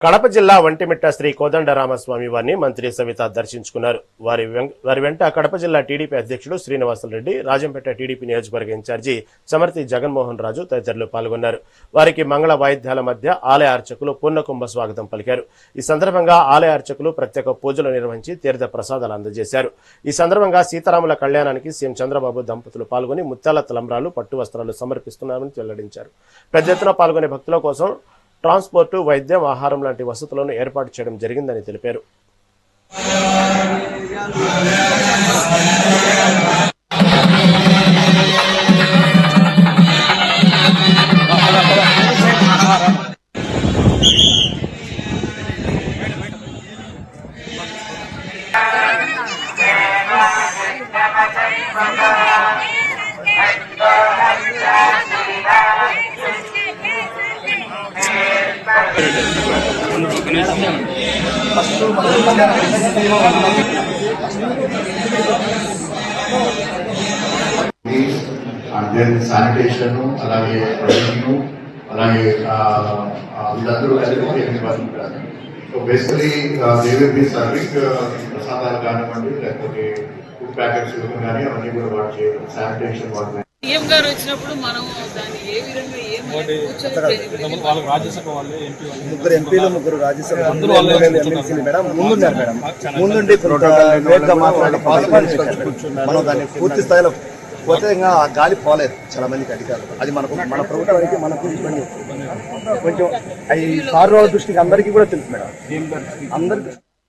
కడప జిల్లా వంటిమిట్ట శ్రీ కోదండరామస్వామి వారిని మంత్రి సవిత దర్శించుకున్నారు. వారి వెంట కడప జిల్లా టీడీపీ అధ్యక్షుడు శ్రీనివాసులరెడ్డి, రాజంపేట టీడీపీ నియోజకవర్గ ఇన్ఛార్జి సమర్థి జగన్మోహన్ రాజు తదితరులు పాల్గొన్నారు. వారికి మంగళ వాయిద్యాల మధ్య ఆలయ అర్చకులు పూర్ణకుంభ స్వాగతం పలికారు. ఈ సందర్భంగా ఆలయ అర్చకులు ప్రత్యేక పూజలు నిర్వహించి తీర్థ ప్రసాదాలు అందజేశారు. ఈ సందర్భంగా సీతారాముల కళ్యాణానికి సీఎం చంద్రబాబు దంపతులు పాల్గొని ముత్యాల తలంబ్రాలు, పట్టు వస్త్రాలు సమర్పిస్తున్నారని వెల్లడించారు. పెద్ద ఎత్తున పాల్గొనే భక్తుల కోసం ట్రాన్స్పోర్టు, వైద్యం, ఆహారం లాంటి వసతులను ఏర్పాటు చేయడం జరిగిందని తెలిపారు. And then sanitation, అలాగే రెవెన్యూ, అలాగే వీళ్ళందరూ కలిసి so basically they will be serving ప్రసాదాలు కానివ్వండి, లేకపోతే ఫుడ్ ప్యాకెట్స్ కానీ అవన్నీ కూడా వాటి చేయడం, శానిటేషన్ వాటి. సీఎం గారు వచ్చినప్పుడు మనం దాన్ని ఏ విధంగా ముగ్గురు ఎంపీలు, ముగ్గురు రాజ్యసభ మేడం ముందున్నారు. మేడం ముందుండి మనం దాన్ని పూర్తి స్థాయిలో పోతే ఇంకా గాలి పోలేదు చాలా మందికి అధికారులు. అది మన ప్రభుత్వానికి మనకు ఇబ్బంది కొంచెం అవి సార్ దృష్టికి అందరికీ కూడా తెలుసు మేడం, అందరికీ.